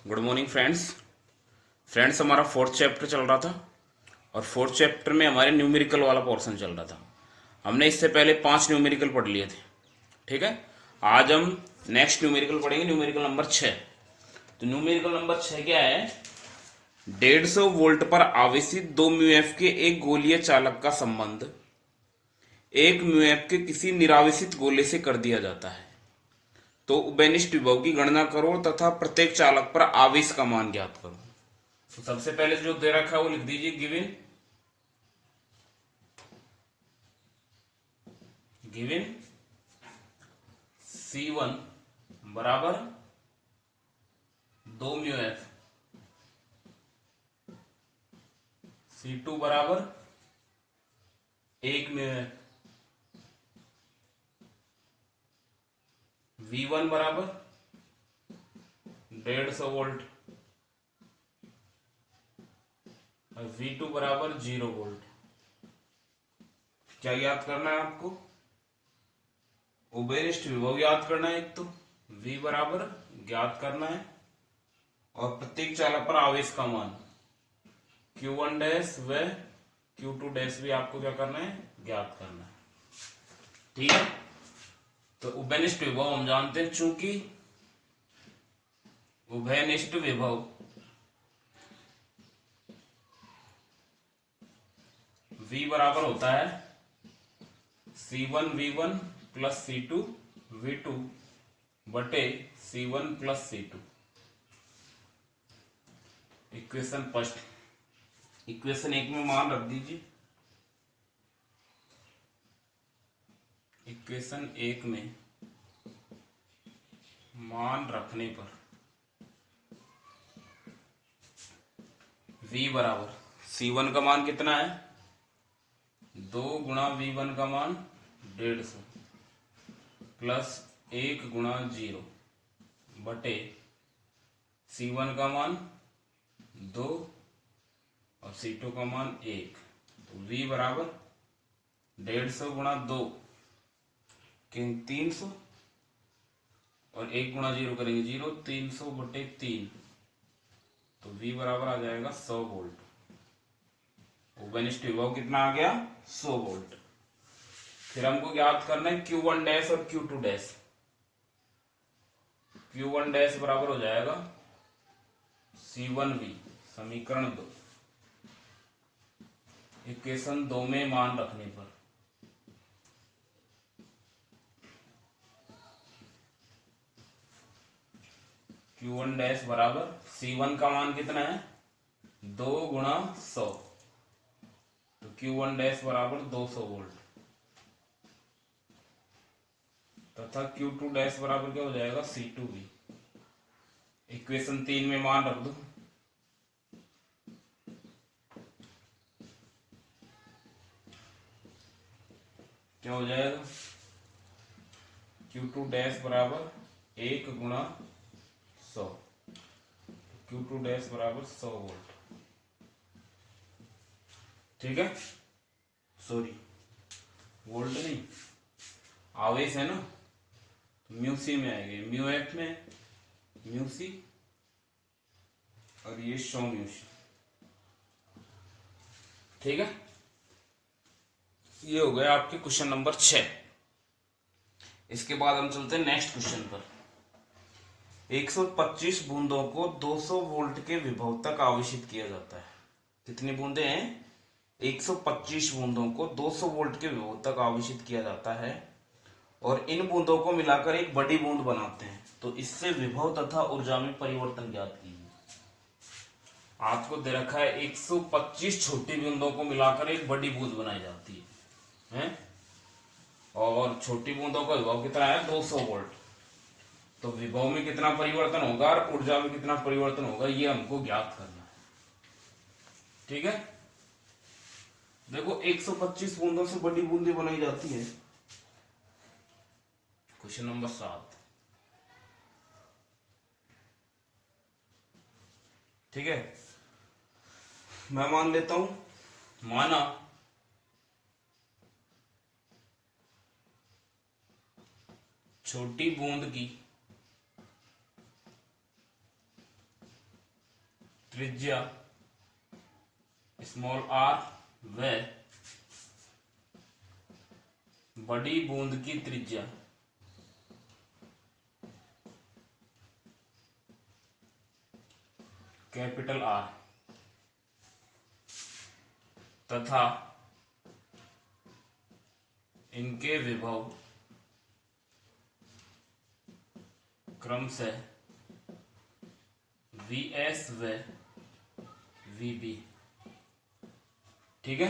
Good morning friends हमारा fourth chapter चल रहा था और फोर्थ चैप्टर में हमारे न्यूमेरिकल वाला पोर्शन चल रहा था। हमने इससे पहले 5 न्यूमेरिकल पढ़ लिए थे। ठीक है, आज हम नेक्स्ट न्यूमेरिकल पढ़ेंगे, न्यूमेरिकल नंबर 6। तो न्यूमेरिकल नंबर 6 क्या है? 150 वोल्ट पर आवेशित 2 म्यूएफ के एक गोलीय चालक का संबंध एक म्यूएफ के किसी निरावेशित गोले से कर दिया जाता है। तो उबेनिष्ठ विभव की गणना करो तथा प्रत्येक चालक पर आवेश का मान ज्ञात करो। तो सबसे पहले जो दे रखा है वो लिख दीजिए, गिवन गिवन C1 बराबर 2 म्यू एफ, C2 बराबर 1 म्यू एफ, V1 बराबर 150 वोल्ट और V2 बराबर 0 वोल्ट। क्या याद करना है आपको? उभयनिष्ठ विभव याद करना है। एक तो V बराबर ज्ञात करना है और प्रत्येक चालक पर आवेश का मान Q1 डैश व Q2 डैश भी आपको क्या करना है? ज्ञात करना है। ठीक है, तो उभयनिष्ठ विभव हम जानते हैं, चूंकि उभयनिष्ठ विभव V बराबर होता है C1 V1 plus C2 V2 बटे C1 plus C2। Equation first, equation 1 में मान रख दीजिए। इक्वेशन 1 में मान रखने पर V बराबर C1 का मान कितना है? 2 गुणा V1 का मान 150 प्लस 1 गुणा 0 बटे C1 का मान 2 और C2 का मान 1। तो V बराबर 150 गुणा 2 के 300 और 1 गुणा 0 करेंगे 0, 300 बटे 3। तो V बराबर आ जाएगा 100 वोल्ट। उबेनिष्ठ विभव कितना आ गया? 100 वोल्ट। फिर हमको ज्ञात करना है Q1 डैश और Q2 डैश। Q1 डैश बराबर हो जाएगा C1V, समीकरण 2, इक्वेशन 2 में मान रखने पर Q1 डैश बराबर C1 का मान कितना है? 2 गुणा 100, तो Q1 डैश बराबर 200 वोल्ट तथा Q2 डैश बराबर क्या हो जाएगा? C2V। इक्वेशन 3 में मान रख दो। क्या हो जाएगा? Q2 डैश बराबर 1 गुणा 100, Q2 डैश बराबर 100 वोल्ट। ठीक है, सॉरी वोल्ट नहीं, आवेश है ना, तो म्यू सी में आएंगे, म्यू एफ में म्यू सी और ये 100 म्यू सी। ठीक है, ये हो गया आपके क्वेश्चन नंबर 6। इसके बाद हम चलते हैं नेक्स्ट क्वेश्चन पर। 125 बूंदों को 200 वोल्ट के विभव तक आवेशित किया जाता है। कितनी बूंदे हैं? 125 बूंदों को 200 वोल्ट के विभव तक आवेशित किया जाता है और इन बूंदों को मिलाकर एक बड़ी बूंद बनाते हैं। तो इससे विभव तथा ऊर्जा में परिवर्तन ज्ञात कीजिए। आपको दे रखा है 125 छोटी बूंदों को मिलाकर एक बड़ी बूंद बनाई जाती है, और छोटी बूंदों का विभव कितना है? 200 वोल्ट। तो विभव में कितना परिवर्तन होगा और ऊर्जा में कितना परिवर्तन होगा, ये हमको ज्ञात करना है। ठीक है, देखो 125 बूंदों से बड़ी बूंदें बनाई जाती है। Question number 7। ठीक है, मैं मान लेता हूं, माना छोटी बूंद की त्रिज्या स्मॉल आर व बड़ी बूंद की त्रिज्या कैपिटल आर तथा इनके विभव क्रमशः Vs व Vb। ठीक है,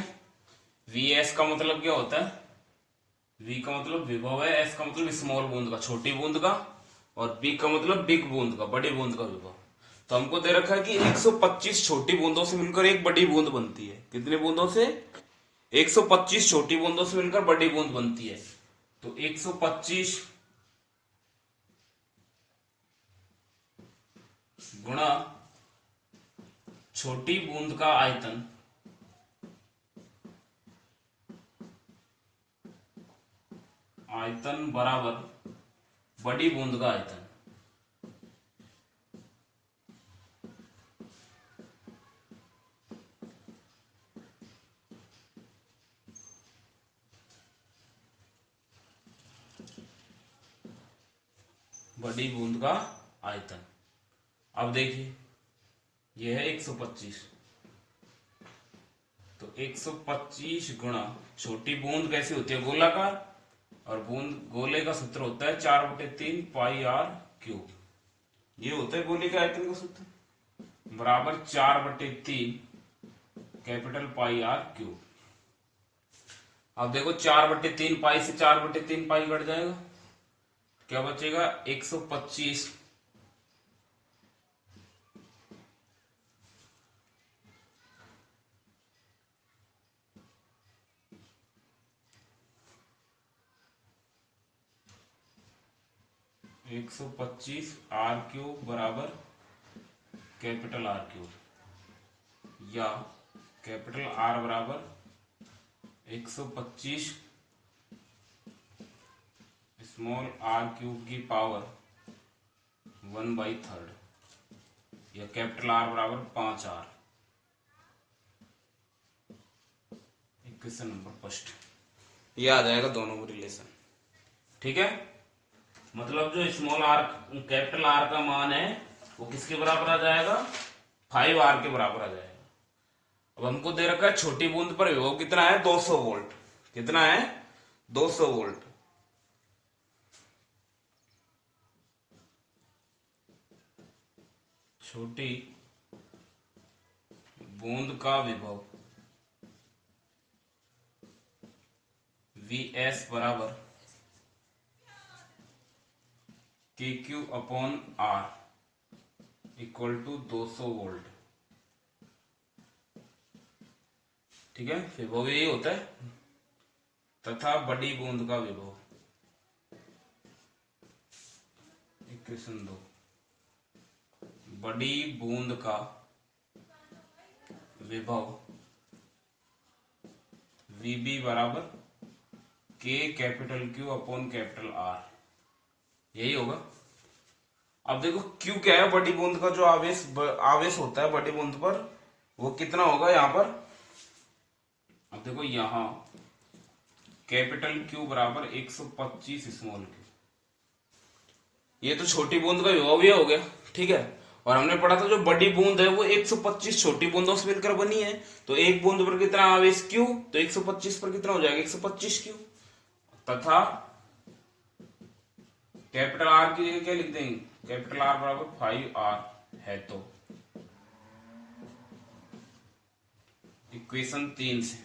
Vs का मतलब क्या होता है? V का मतलब विभव है, S का मतलब स्मॉल बूंद का, छोटी बूंद का, और B का मतलब बिग बूंद का, बड़ी बूंद का विभव। तो हमको दे रखा है कि 125 छोटी बूंदों से मिलकर एक बड़ी बूंद बनती है। कितनी बूंदों से? 125 छोटी बूंदों से मिलकर बड़ी बूंद बनती है। तो 125 गुणा छोटी बूंद का आयतन बराबर बड़ी बूंद का आयतन। बड़ी बूंद का आयतन। अब देखिए, यह है 125, तो 125 गुणा छोटी बूंद कैसी होती है? गोलाकार, और बूंद गोले का सूत्र होता है 4/3 पाई आर क्यूब। ये होता है गोले के आयतन का सूत्र, बराबर 4/3 कैपिटल पाई आर क्यूब। अब देखो 4/3 पाई से 4/3 पाई कट जाएगा, क्या बचेगा? 125 125 आर क्यूब बराबर कैपिटल आर क्यूब, या कैपिटल आर बराबर 125 स्मॉल आर क्यूब की पावर 1/3, या कैपिटल आर बराबर 5R। Equation number first. ये आ जाएगा दोनों में रिलेशन। ठीक है, मतलब जो स्मॉल आर कैपिटल आर का मान है वो किसके बराबर आ जाएगा? 5R के बराबर आ जाएगा। अब हमको दे रखा है छोटी बूंद पर विभव कितना है? 200 वोल्ट। कितना है? 200 वोल्ट। छोटी बूंद का विभव Vs बराबर KQ upon R equal to 200 volt. ठीक है, विभव यही होता है। तथा बड़ी बूंद का विभव, इक्वेशन 2, बड़ी बूंद का विभव Vb बराबर K capital Q upon capital R, यही होगा। अब देखो Q क्या है? बड़ी बूंद का जो आवेश होता है बड़ी बूंद पर, वो कितना होगा यहां पर? अब देखो यहां कैपिटल Q बराबर 125 स्मॉल Q, ये तो छोटी बूंद का विभव ही हो गया। ठीक है, और हमने पढ़ा था जो बड़ी बूंद है वो 125 छोटी बूंदों से मिलकर बनी है। तो एक बूंद पर कितना आवेश Q, तो 125 पर कितना हो जाएगा? 125 Q। तथा कैपिटल R की जगह क्या लिख देंगे? कैपिटल R बराबर 5R है। तो इक्वेशन 3 से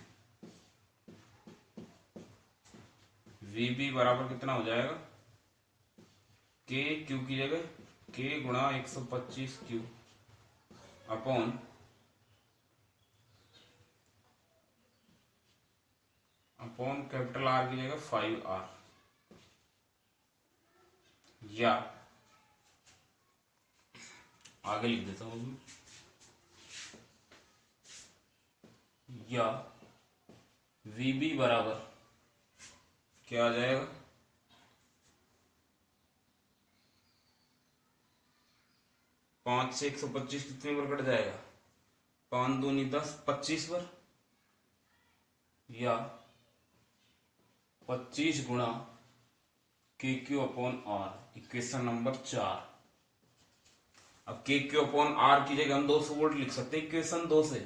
Vb बराबर कितना हो जाएगा? K Q की जगह K गुणा 125 Q अपॉन कैपिटल R की जगह 5R, या आगे लिख देता हूं, या Vb बराबर क्या आ जाएगा? 5 से 125 कितने पर कट जाएगा? 5 दूनी 10, 25 बार, या 25 गुणा के Q upon R, equation number 4। अब के क्यू अपॉन आर की जगह हम 200 वोल्ट लिख सकते हैं इक्वेशन 2 से।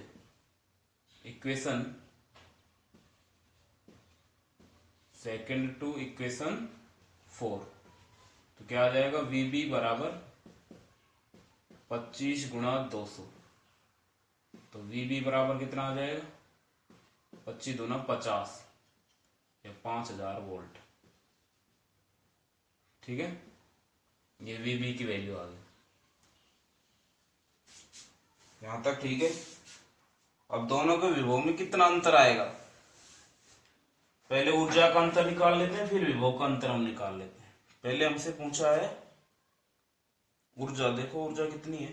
इक्वेशन सेकेंड टू इक्वेशन 4, तो क्या आ जाएगा, वीबी बराबर 25 गुणा 200, तो वीबी बराबर कितना आ जाएगा, 25 दूना 50 या 5000 वोल्ट। ठीक है, ये वीबी की वैल्यू आ गई। यहां तक ठीक है। अब दोनों के विभव में कितना अंतर आएगा, पहले ऊर्जा का अंतर निकाल लेते हैं, फिर विभव का अंतर हम निकाल लेते हैं। पहले हमसे पूछा है ऊर्जा, देखो ऊर्जा कितनी है।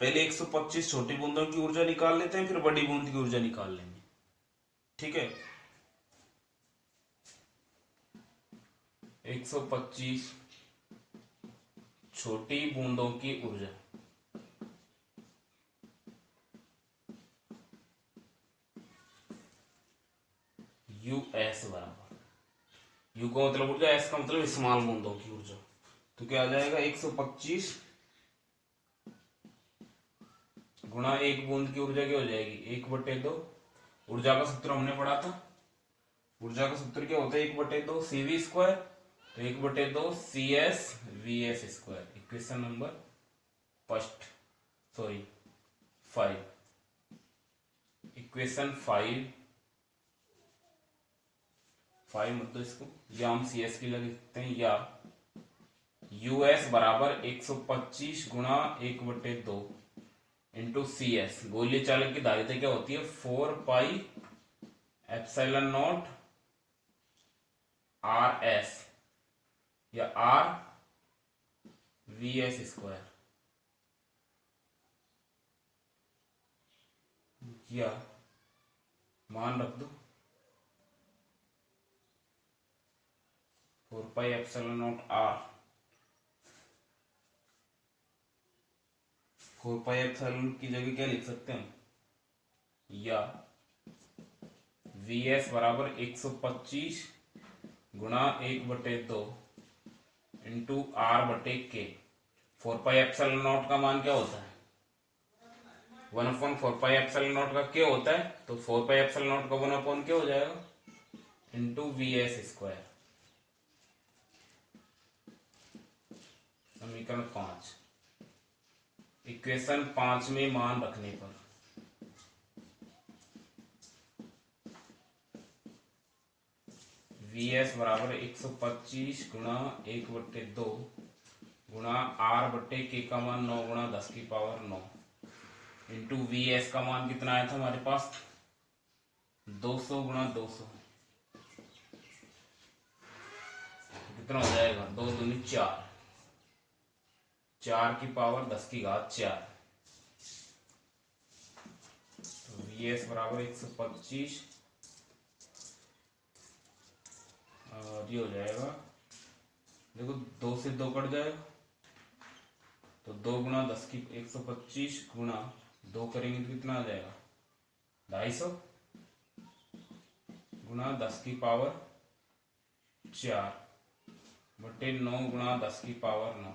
पहले 125 छोटी बूंदों की ऊर्जा निकाल लेते हैं, फिर बड़ी बूंद की ऊर्जा निकाल लेंगे। ठीक है, 125 छोटी बूंदों की ऊर्जा US बराबर, U का मतलब ऊर्जा, S का मतलब स्मॉल बूंदों की ऊर्जा, तो क्या आ जाएगा, 125 गुणा एक बूंद की ऊर्जा क्या हो जाएगी, 1/2। ऊर्जा का सूत्र हमने पढ़ा था, ऊर्जा का सूत्र क्या होता है, 1/2 CV स्क्वायर, तो 1/2 CS VS square. Equation number first, sorry 5, equation 5 मतलब इसको या हम CS की लग सकते हैं, या US बराबर 125 गुणा 1/2 इंटू CS, गोलीय चालक की धारिता क्या होती है, 4 पाई एप्सिलॉन नॉट RS या R VS स्क्वायर, या मान रख दो 4 pi epsilon not R, 4 pi epsilon की जगह क्या लिख सकते हैं, या VS बराबर 125 गुणा 1/2 into R/K। 4 pi epsilon not का मान क्या होता है, 1/4 पाई एप्सिलॉन नॉट का क्या होता है, तो 4 पाई एप्सिलॉन नॉट का 1/, क्या हो जाएगा, इंटू VS स्क्वायर। समीकरण 5, इक्वेशन 5 में मान रखने पर VS बराबर 125 गुणा 1/2 गुणा R/K का मान 9 गुणा 10 की पावर 9 इंटू VS का मान कितना आया था हमारे पास, 200 गुणा 200, कितना हो जाएगा, 2 दूनी 4, 4 की पावर 10 की घात 4, तो VS बराबर 125 और ये हो जाएगा, देखो 2 से 2 कट जाएगा, तो 2 गुणा 10 की 125 गुणा 2 करेंगे तो कितना आ जाएगा, 250 गुणा 10 की पावर 4 बटे 9 गुणा 10 की पावर 9,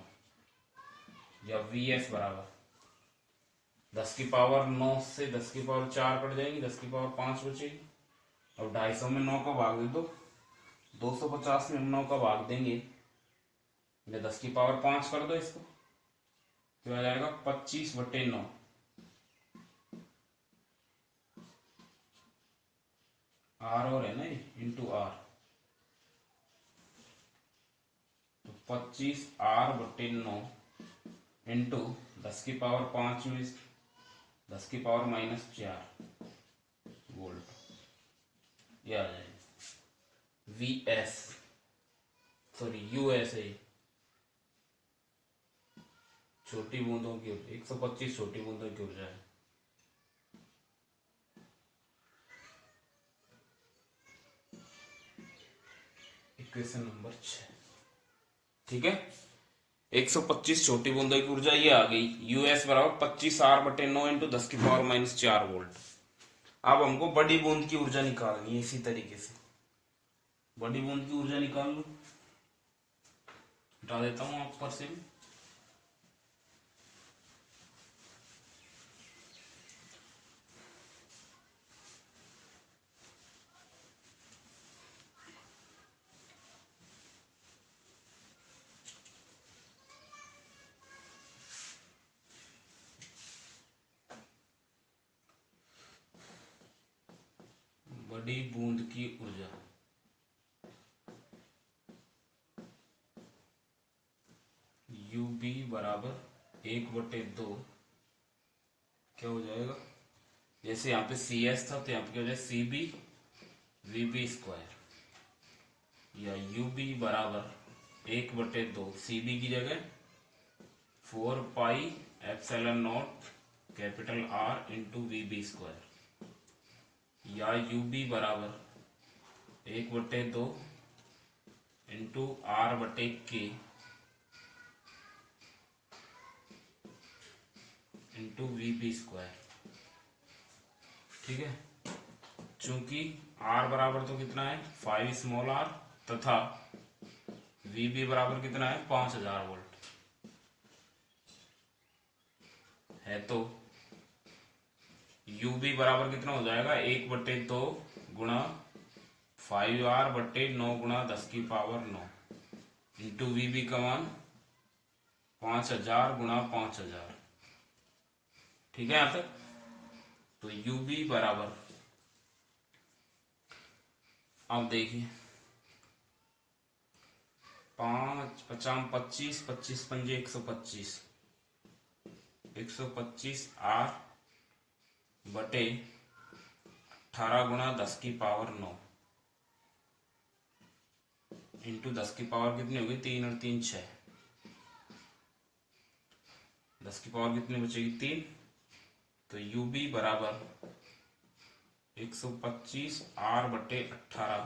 या VS बराबर 10 की पावर 9 से 10 की पावर 4 कट जाएंगी, 10 की पावर 5 बचेगी। अब 250 में 9 का भाग दे दो, 250 में 9 का भाग देंगे या 10 की पावर 5 कर दो इसको, तो आ जाएगा 25/9, R और है ना इंटू R, तो 25R/9 इंटू 10 की पावर 5 में 10 की पावर -4 वोल्ट, ये आ जाएगा VS, सॉरी USA, छोटी बूंदों की ऊर्जा 125 छोटी बूंदों की ऊर्जा है। इक्वेशन नंबर 6, ठीक है। 125 छोटी बूंदों की ऊर्जा ये आ गई। यूएस बराबर 25R/9 इंटू 10⁻⁴ अब हमको बड़ी बूंद की ऊर्जा निकालनी है। इसी तरीके से बड़ी बूंद की ऊर्जा निकाल लो। हटा देता हूं ऊपर से भी। बड़ी बूंद की ऊर्जा UB बराबर 1/2 क्या हो जाएगा, जैसे यहाँ पे CS था तो यहाँ पे क्या हो जाए CB VB² या UB बराबर 1/2 CB की जगह 4πε0 कैपिटल R इंटू VB² या UB बराबर 1/2 इंटू R/K इंटू VB²। ठीक है, चूंकि R बराबर तो कितना है 5r तथा VB बराबर कितना है 5000 वोल्ट है, तो UB बराबर कितना हो जाएगा 1/2 गुणा 5R/9 गुणा 10⁻⁹ इंटू VB का मान 5000 गुणा 5000। ठीक है यहां तक। तो UB बराबर, अब देखिए 5 50 25 25 पंजे 125 125R बटे 18 गुणा 10⁻⁹ इंटू 10 कितनी होगी 3 और 3 6, 10 कितनी बचेगी 3। तो UB बराबर 125R बटे 18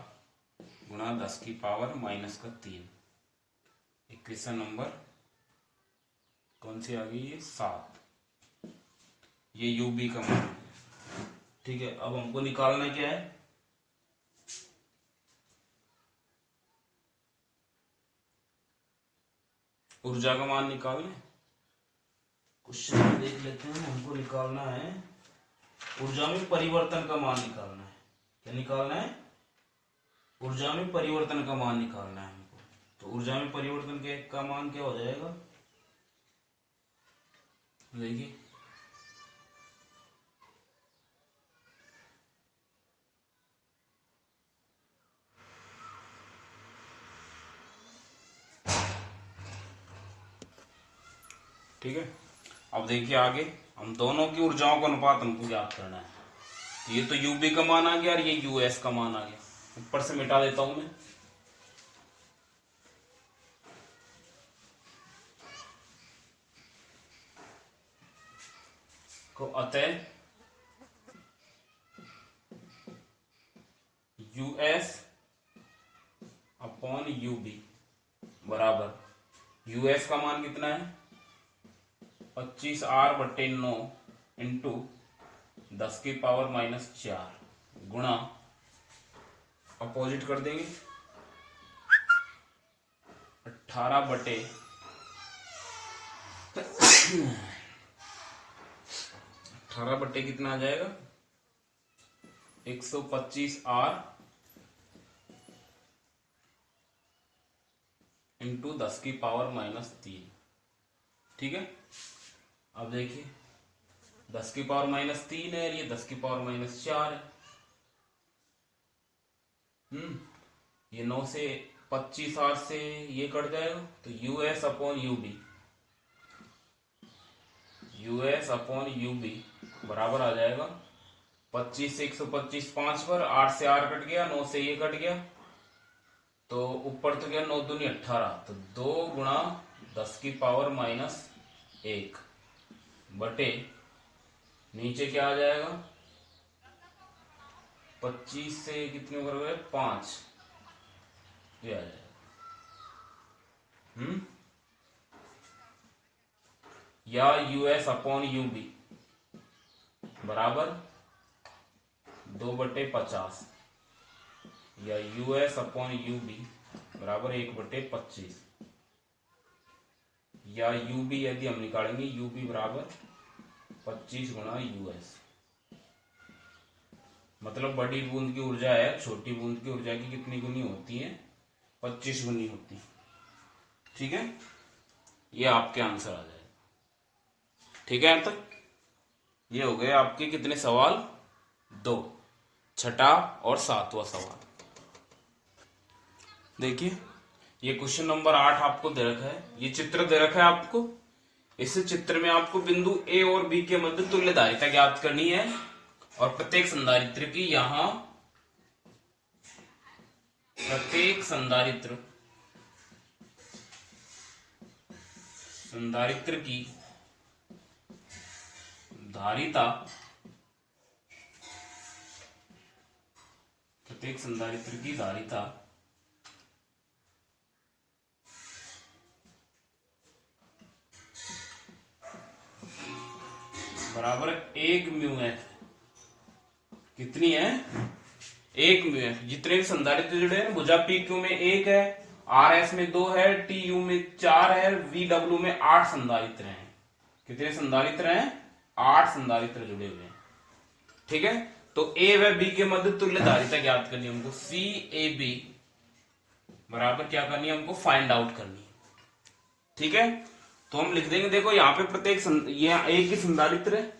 गुणा 10⁻⁻3। इक्वेशन नंबर कौन सी आ गई है 7। ये UB का मान। ठीक है, अब हमको निकालना क्या है, ऊर्जा का मान निकालना है। क्वेश्चन देख लेते हैं। हमको निकालना है ऊर्जा में परिवर्तन का मान निकालना है। क्या निकालना है, ऊर्जा में परिवर्तन का मान निकालना है हमको। तो ऊर्जा में परिवर्तन के का मान क्या हो जाएगा, देखिए ठीक है। अब देखिए आगे हम दोनों की ऊर्जाओं का अनुपात हमको ज्ञात करना है। तो ये तो UB का मान आ गया और ये US का मान आ गया। ऊपर से मिटा देता हूं मैं। को अतः US अपॉन UB बराबर US का मान कितना है 25R/9 इंटू 10⁻⁻4 गुणा, अपोजिट कर देंगे 18 बटे 18 बटे कितना आ जाएगा 125R इंटू 10⁻⁻3। ठीक है, अब देखिए 10⁻⁻3 है, ये 10⁻⁻4 है। ये 9 से 25R से ये कट जाएगा, तो US अपॉन UB बराबर आ जाएगा 25 से 125 5 पर, 8 से R कट गया, 9 से ये कट गया, तो ऊपर तो क्या 9 दूनी 18, तो 2 गुणा 10⁻⁻1 बटे नीचे क्या आ जाएगा 25 से कितने कर गए 5, ये आ जाएगा या यूएस अपॉन यूबी बराबर 2/50 या यूएस अपॉन यूबी बराबर 1/25 या यूबी यदि हम निकालेंगे यूबी बराबर 25 गुणा यूएस। मतलब बड़ी बूंद की ऊर्जा है छोटी बूंद की ऊर्जा की कितनी गुनी होती है? 25 गुनी होती है। ठीक है, ये आपके आंसर आ जाएगा। ठीक है, अब तक ये हो गए आपके कितने सवाल? 2। छठा और 7वां सवाल देखिए, ये क्वेश्चन नंबर 8 आपको दे रखा है, ये चित्र दे रखा है आपको। इस चित्र में आपको बिंदु ए और बी के मध्य तुल्यधारिता ज्ञात करनी है और प्रत्येक संधारित्र की यहां प्रत्येक संधारित्र की धारिता प्रत्येक संधारित्र की धारिता बराबर 1 म्यू एफ। कितनी है? 1 म्यू एफ। जितने भी संधारित्र जुड़े हैं, भुजा पी क्यू में 1 है, आर एस में 2 है, टी यू में 4 है, वी डब्ल्यू में 8 संधारित्र हैं। कितने संधारित्र हैं? 8 संधारित्र जुड़े हुए हैं। ठीक है, तो ए व बी के मध्य तुल्य धारिता ज्ञात करनी है हमको। सी ए बी बराबर क्या करनी है हमको? फाइंड आउट करनी है। ठीक है, तो हम लिख देंगे, देखो यहाँ पे प्रत्येक यहाँ एक ही संधारित्र है,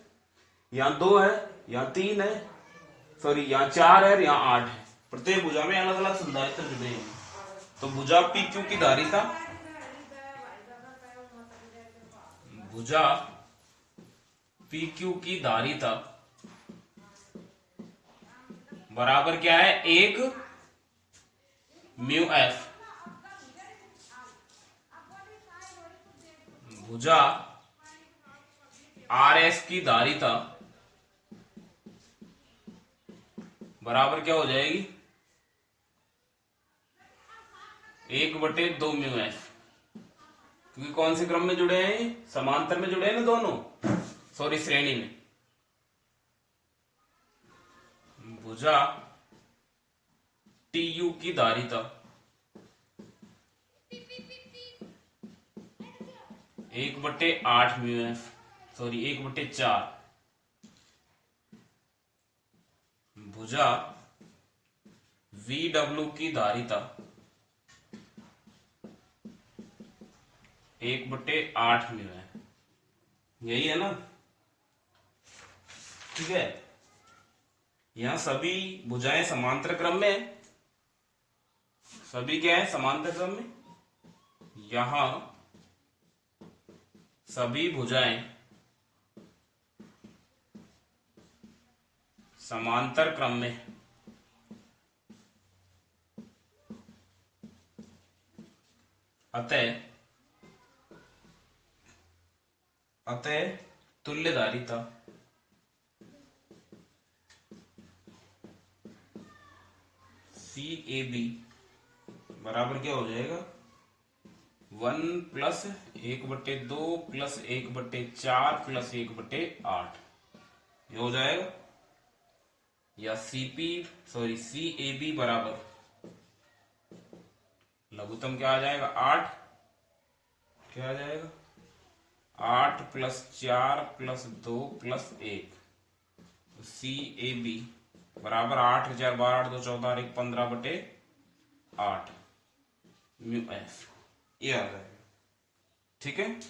यहाँ 2 है, यहाँ 3 है, सॉरी यहाँ 4 है, यहाँ 8 है। प्रत्येक भुजा में अलग अलग संधारित्र जुड़े हैं। तो भुजा पी क्यू की धारिता, भुजा पी क्यू की धारिता बराबर क्या है? 1 म्यू एफ। भुजा आर एस की धारिता बराबर क्या हो जाएगी? 1/2 म्यू एफ। क्योंकि कौन से क्रम में जुड़े हैं? समांतर में जुड़े हैं ना दोनों, सॉरी श्रेणी में। भुजा टी यू की धारिता 1/8 म्यू एफ, सॉरी 1/4। भुजा वी डब्ल्यू की धारिता 1/8 म्यू एफ। यही है ना? ठीक है, यहां सभी भुजाएं समांतर क्रम में है। सभी क्या है? समांतर क्रम में। यहां सभी भुजाएं समांतर क्रम में। अतः तुल्य धारिता सी ए बी बराबर क्या हो जाएगा? 1 + 1/2 + 1/4 + 1/8 ये हो जाएगा। या सी ए बी बराबर लघुत्तम क्या आ जाएगा? 8। क्या आ जाएगा? 8 + 4 + 2 + 1। सी ए बी बराबर 8 × 4 = 12, 8 × 2 = 14, 1 = 15/8 म्यू एफ। ये आ जाएगा। ठीक है,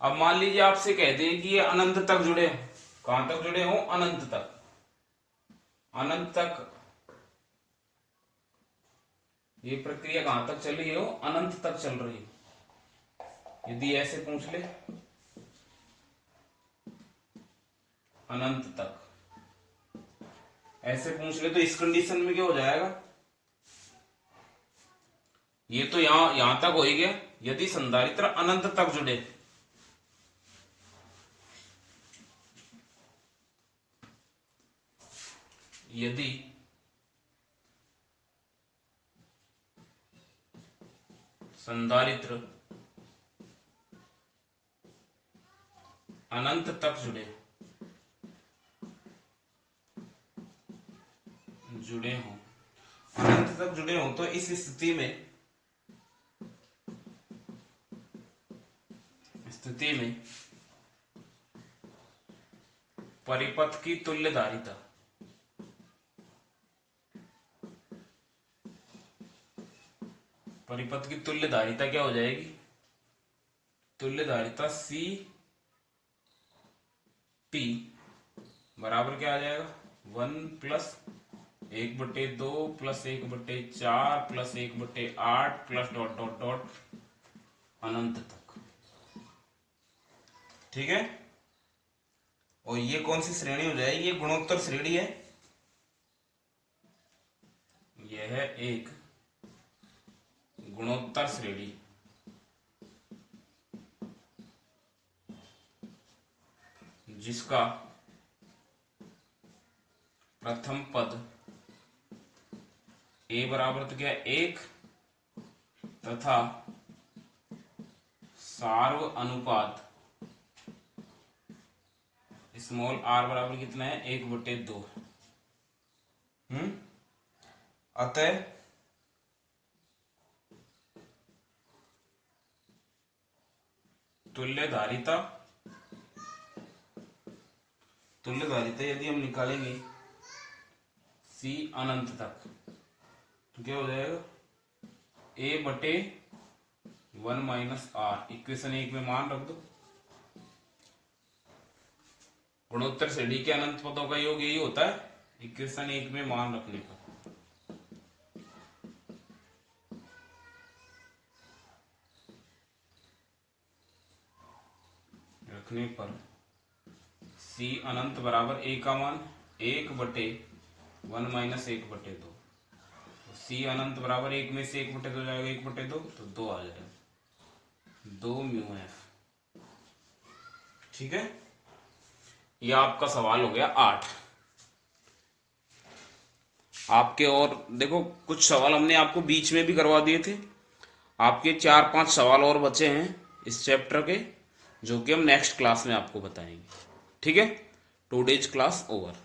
अब मान लीजिए आपसे कह दे कि ये अनंत तक जुड़े हो। कहां तक जुड़े हो? अनंत तक। अनंत तक ये प्रक्रिया कहां तक चल रही हो? अनंत तक चल रही हो। यदि ऐसे पूछ ले, अनंत तक ऐसे पूछ ले, तो इस कंडीशन में क्या हो जाएगा? ये तो यहां तक हो ही गया। यदि संधारित्र अनंत तक जुड़े, यदि संधारित्र अनंत तक जुड़े हो, अनंत तक जुड़े हो, तो इस स्थिति में परिपथ की तुल्यधारिता क्या हो जाएगी? तुल्यधारिता सी टी बराबर क्या आ जाएगा? 1+1/2 +1/4 +1/8 प्लस डॉट डॉट डॉट अनंत तक। ठीक है, और ये कौन सी श्रेणी हो जाएगी? ये गुणोत्तर श्रेणी है। यह है एक गुणोत्तर श्रेणी जिसका प्रथम पद a बराबर तो क्या 1 तथा सार्व अनुपात स्मॉल r बराबर कितना है? 1/2। अतः तुल्यधारिता यदि हम निकालेंगे c अनंत तक तो क्या हो जाएगा? a/1 - इक्वेशन 1 में मान रख दो। गुणोत्तर श्रेणी के अनंत पदों का योग यही होता है, इक्वेशन 1 में मान रखने पर। c अनंत बराबर a का मान 1/1 - 1/2। c अनंत बराबर 1 में से 1/2 जाएगा, 1/2 तो 2 आ जाएगा, 2μf। ठीक है, यह आपका सवाल हो गया 8 आपके। और देखो कुछ सवाल हमने आपको बीच में भी करवा दिए थे, आपके 4-5 सवाल और बचे हैं इस चैप्टर के, जो कि हम नेक्स्ट क्लास में आपको बताएंगे। ठीक है, टुडेज क्लास ओवर।